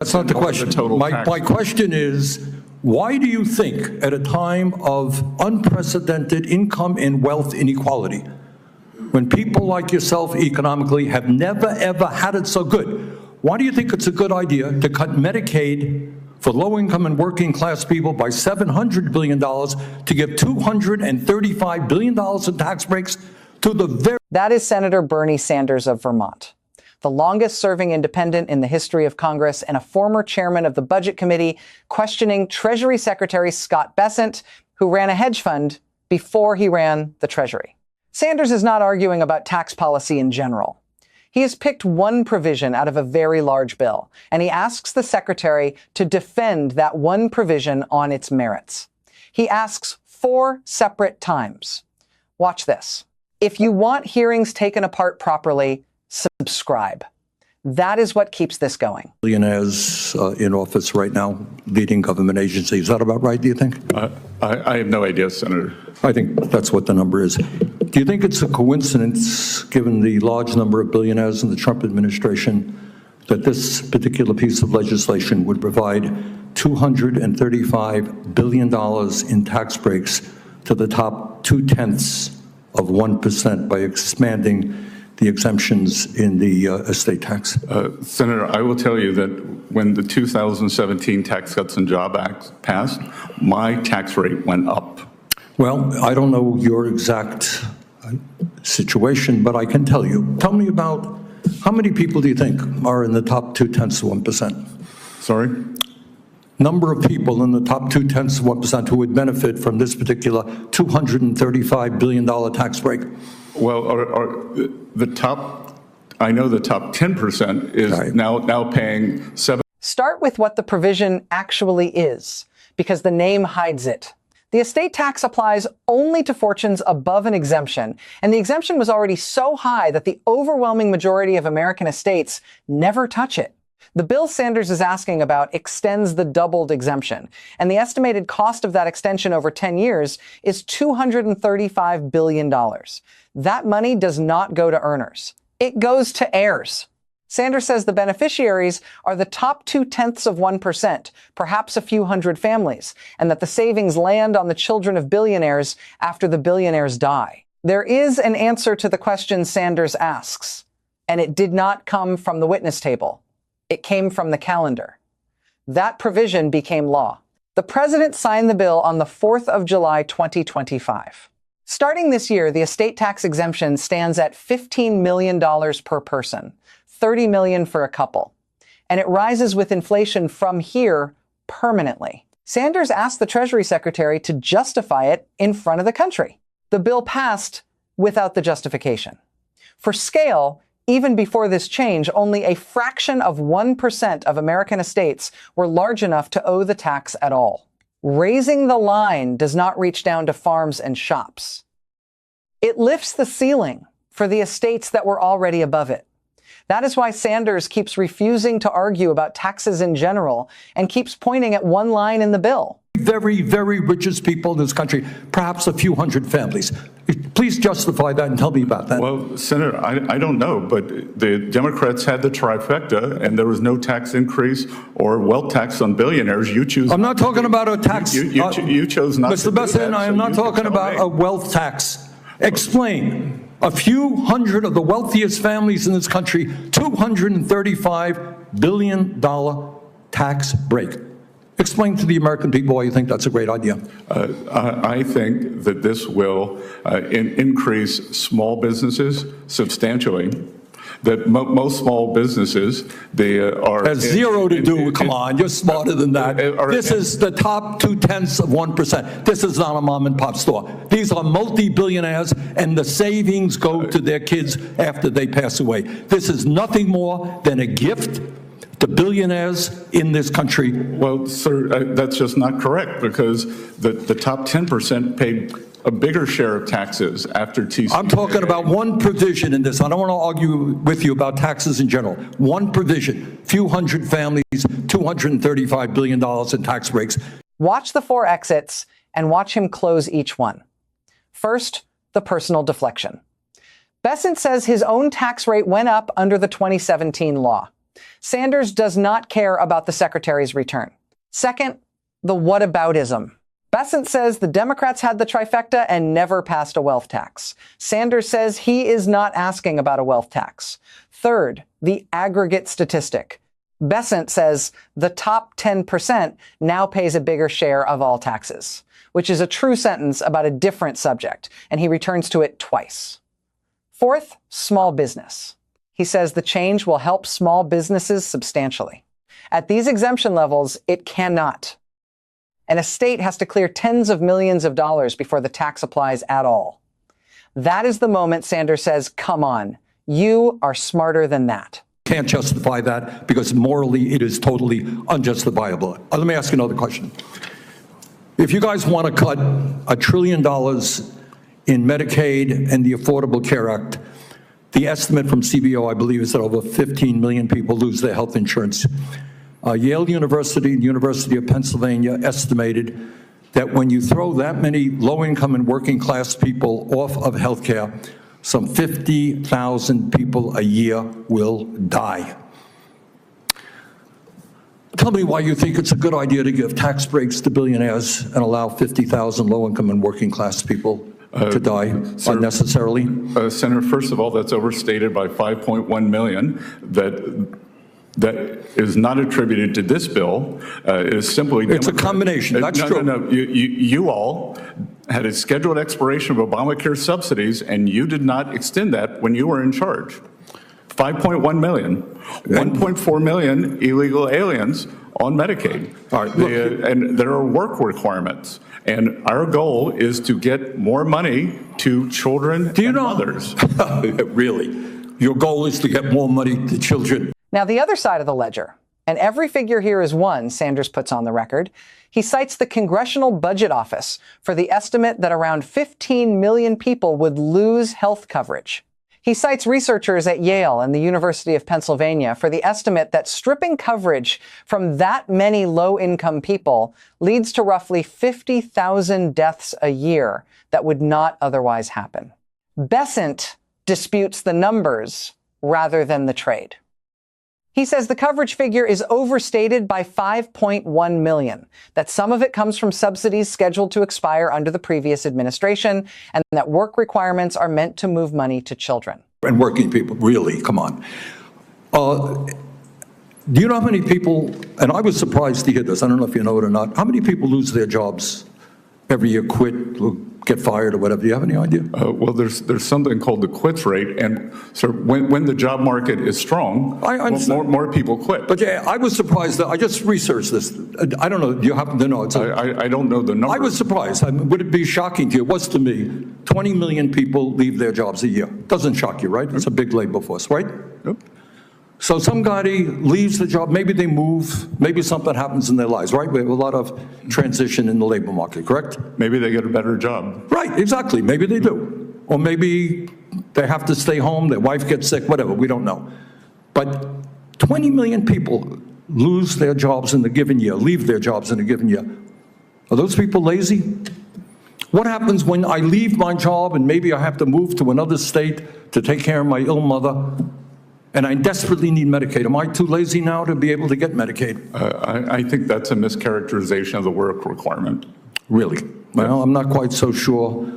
That's not the question. My question is, why do you think at a time of unprecedented income and wealth inequality, when people like yourself economically have never, ever had it so good, why do you think it's a good idea to cut Medicaid for low-income and working-class people by $700 billion, to give $235 billion in tax breaks to the very... That is Senator Bernie Sanders of Vermont, the longest-serving independent in the history of Congress and a former chairman of the Budget Committee, questioning Treasury Secretary Scott Bessent, who ran a hedge fund before he ran the Treasury. Sanders is not arguing about tax policy in general. He has picked one provision out of a very large bill, and he asks the secretary to defend that one provision on its merits. He asks 4 separate times. Watch this. If you want hearings taken apart properly, subscribe. That is what keeps this going. Billionaires in office right now, leading government agencies. Is that about right, do you think? I have no idea, Senator. I think that's what the number is. Do you think it's a coincidence, given the large number of billionaires in the Trump administration, that this particular piece of legislation would provide $235 billion in tax breaks to the top 0.2% by expanding the exemptions in the estate tax? Senator, I will tell you that when the 2017 Tax Cuts and Jobs Act passed, my tax rate went up. Well, I don't know your exact situation, but I can tell you. Tell me about how many people do you think are in the top 0.2%? Sorry? Number of people in the top 0.2% who would benefit from this particular $235 billion tax break. Well, I know the top 10% is right. now paying 7. Start with what the provision actually is, because the name hides it. The estate tax applies only to fortunes above an exemption, and the exemption was already so high that the overwhelming majority of American estates never touch it. The bill Sanders is asking about extends the doubled exemption, and the estimated cost of that extension over 10 years is $235 billion. That money does not go to earners. It goes to heirs. Sanders says the beneficiaries are the top 0.2%, perhaps a few hundred families, and that the savings land on the children of billionaires after the billionaires die. There is an answer to the question Sanders asks, and it did not come from the witness table. It came from the calendar. That provision became law. The president signed the bill on the 4th of July, 2025. Starting this year, the estate tax exemption stands at $15 million per person, $30 million for a couple, and it rises with inflation from here permanently. Sanders asked the Treasury Secretary to justify it in front of the country. The bill passed without the justification. For scale, even before this change, only a fraction of 1% of American estates were large enough to owe the tax at all. Raising the line does not reach down to farms and shops. It lifts the ceiling for the estates that were already above it. That is why Sanders keeps refusing to argue about taxes in general and keeps pointing at one line in the bill. Very, very richest people in this country, perhaps a few hundred families. Please justify that and tell me about that. Well, Senator, I don't know, but the Democrats had the trifecta, and there was no tax increase or wealth tax on billionaires. You choose. I'm not talking about a tax. You chose not Mr. to do Bessent, that, I am not talking about a wealth tax. Explain. A few hundred of the wealthiest families in this country, $235 billion tax break. Explain to the American people why you think that's a great idea. I think that this will increase small businesses substantially. That most small businesses, they are... Has zero to do, come on, you're smarter than that. This is the top 0.2%. This is not a mom and pop store. These are multi-billionaires, and the savings go to their kids after they pass away. This is nothing more than a gift to billionaires in this country. Well, sir, that's just not correct, because the top 10% paid a bigger share of taxes after TCJA. I'm talking about one provision in this. I don't want to argue with you about taxes in general. One provision, few hundred families, $235 billion in tax breaks. Watch the 4 exits and watch him close each one. First, the personal deflection. Bessent says his own tax rate went up under the 2017 law. Sanders does not care about the secretary's return. Second, the whataboutism. Bessent says the Democrats had the trifecta and never passed a wealth tax. Sanders says he is not asking about a wealth tax. Third, the aggregate statistic. Bessent says the top 10% now pays a bigger share of all taxes, which is a true sentence about a different subject, and he returns to it twice. Fourth, small business. He says the change will help small businesses substantially. At these exemption levels, it cannot. And a state has to clear tens of millions of dollars before the tax applies at all. That is the moment Sanders says, come on, you are smarter than that. Can't justify that because morally it is totally unjustifiable. Let me ask you another question. If you guys want to cut $1 trillion in Medicaid and the Affordable Care Act, the estimate from CBO, I believe, is that over 15 million people lose their health insurance. Yale University and the University of Pennsylvania estimated that when you throw that many low-income and working-class people off of health care, some 50,000 people a year will die. Tell me why you think it's a good idea to give tax breaks to billionaires and allow 50,000 low-income and working-class people to die unnecessarily? Senator, first of all, that's overstated by 5.1 million. That is not attributed to this bill. It is simply It's a combination. That's true. No. You all had a scheduled expiration of Obamacare subsidies, and you did not extend that when you were in charge. 5.1 million, 1.4 million illegal aliens on Medicaid. All right, and there are work requirements. And our goal is to get more money to children and mothers. Really? Your goal is to get more money to children? Now, the other side of the ledger, and every figure here is one, Sanders puts on the record. He cites the Congressional Budget Office for the estimate that around 15 million people would lose health coverage. He cites researchers at Yale and the University of Pennsylvania for the estimate that stripping coverage from that many low-income people leads to roughly 50,000 deaths a year that would not otherwise happen. Bessent disputes the numbers rather than the trade. He says the coverage figure is overstated by 5.1 million, that some of it comes from subsidies scheduled to expire under the previous administration, and that work requirements are meant to move money to children. And working people, really, come on. Do you know how many people, and I was surprised to hear this, I don't know if you know it or not, how many people lose their jobs every year, quit, get fired or whatever? Do you have any idea? Well, there's something called the quits rate, and so when the job market is strong, more people quit. But yeah, I was surprised that I just researched this. I don't know. Do you happen to know? I don't know the number. I was surprised. Would it be shocking to you? It was to me. 20 million people leave their jobs a year. Doesn't shock you, right? It's a big labor force, right? Yep. So somebody leaves the job, maybe they move, maybe something happens in their lives, right? We have a lot of transition in the labor market, correct? Maybe they get a better job. Right, exactly. Maybe they do. Or maybe they have to stay home, their wife gets sick, whatever, we don't know. But 20 million people lose their jobs in a given year, leave their jobs in a given year. Are those people lazy? What happens when I leave my job and maybe I have to move to another state to take care of my ill mother? And I desperately need Medicaid. Am I too lazy now to be able to get Medicaid? I think that's a mischaracterization of the work requirement. Really? Well, I'm not quite so sure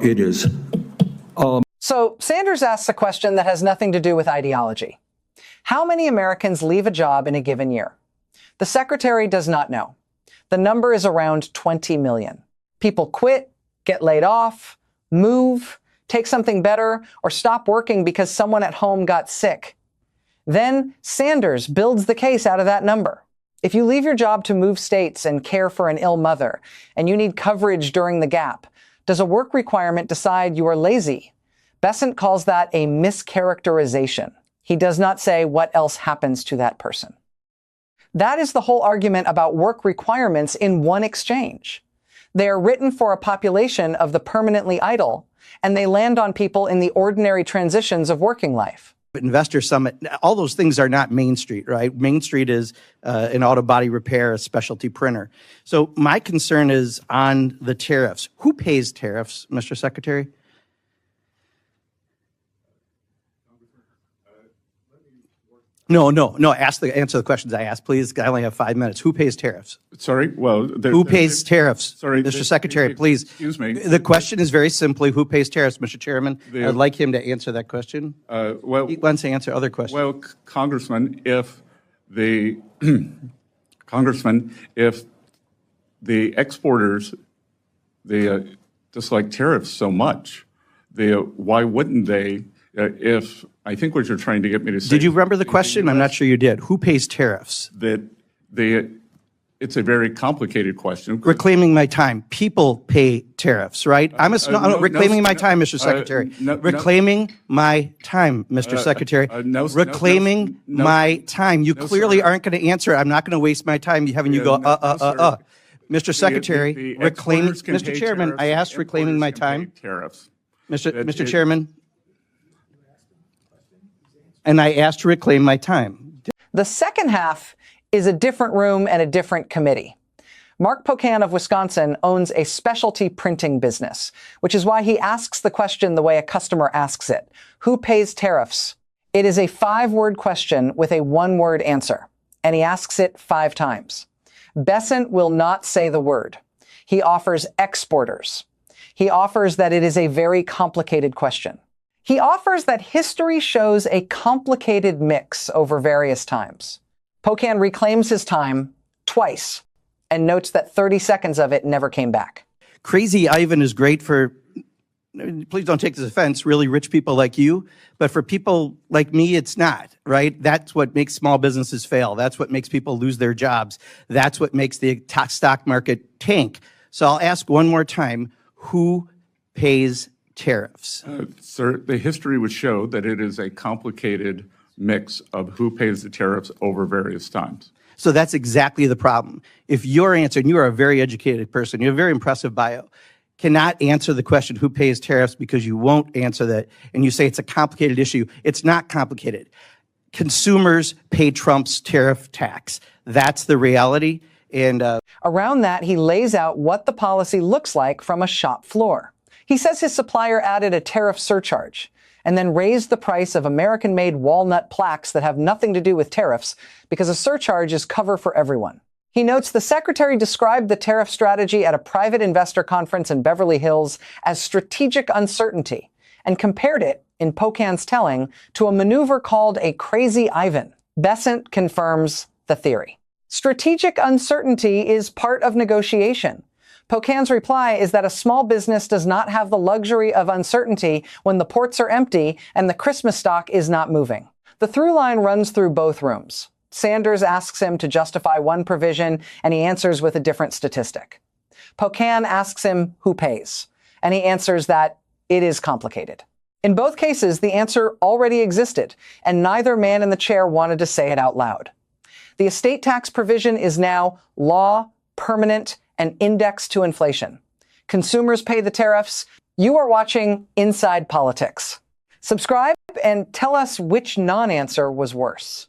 it is. So Sanders asks a question that has nothing to do with ideology. How many Americans leave a job in a given year? The secretary does not know. The number is around 20 million. People quit, get laid off, move, take something better, or stop working because someone at home got sick. Then Sanders builds the case out of that number. If you leave your job to move states and care for an ill mother, and you need coverage during the gap, does a work requirement decide you are lazy? Bessent calls that a mischaracterization. He does not say what else happens to that person. That is the whole argument about work requirements in one exchange. They are written for a population of the permanently idle, and they land on people in the ordinary transitions of working life. Investor Summit, all those things are not Main Street, right? Main Street is an auto body repair, a specialty printer. So my concern is on the tariffs. Who pays tariffs, Mr. Secretary? No. Answer the questions I asked, please. I only have 5 minutes. Who pays tariffs? Sorry, well. Who pays tariffs? Sorry, Mr. Secretary, please. Excuse me. The question is very simply, who pays tariffs, Mr. Chairman? I'd like him to answer that question. Well, He wants to answer other questions. well, Congressman, if the exporters, dislike tariffs so much, why wouldn't they, if, I think what you're trying to get me to say. Did you remember the question? I'm not sure you did. Who pays tariffs? It's a very complicated question. Reclaiming my time. People pay tariffs, right? Reclaiming my time, Mr. Secretary. Reclaiming my time, Mr. Secretary. Reclaiming my time. You clearly aren't going to answer. I'm not going to waste my time having you go, Mr. Secretary, reclaiming, Mr. Chairman, I asked reclaiming my time. Tariffs. Mr. Chairman, and I asked to reclaim my time. The second half is a different room and a different committee. Mark Pocan of Wisconsin owns a specialty printing business, which is why he asks the question the way a customer asks it. Who pays tariffs? It is a 5-word question with a 1-word answer, and he asks it 5 times. Bessent will not say the word. He offers exporters. He offers that it is a very complicated question. He offers that history shows a complicated mix over various times. Pocan reclaims his time twice and notes that 30 seconds of it never came back. Crazy Ivan is great for, please don't take this offense, really rich people like you, but for people like me, it's not, right? That's what makes small businesses fail. That's what makes people lose their jobs. That's what makes the stock market tank. So I'll ask one more time, who pays tariffs? Sir, the history would show that it is a complicated mix of who pays the tariffs over various times. So that's exactly the problem. If your answer, and you are a very educated person, you have a very impressive bio, cannot answer the question who pays tariffs because you won't answer that, and you say it's a complicated issue. It's not complicated. Consumers pay Trump's tariff tax. That's the reality. And around that, he lays out what the policy looks like from a shop floor. He says his supplier added a tariff surcharge and then raised the price of American-made walnut plaques that have nothing to do with tariffs because a surcharge is cover for everyone. He notes the secretary described the tariff strategy at a private investor conference in Beverly Hills as strategic uncertainty and compared it, in Pocan's telling, to a maneuver called a crazy Ivan. Bessent confirms the theory. Strategic uncertainty is part of negotiation. Pocan's reply is that a small business does not have the luxury of uncertainty when the ports are empty and the Christmas stock is not moving. The through line runs through both rooms. Sanders asks him to justify one provision, and he answers with a different statistic. Pocan asks him who pays, and he answers that it is complicated. In both cases, the answer already existed, and neither man in the chair wanted to say it out loud. The estate tax provision is now law, permanent, and indexed to inflation. Consumers pay the tariffs. You are watching Inside Politics. Subscribe and tell us which non-answer was worse.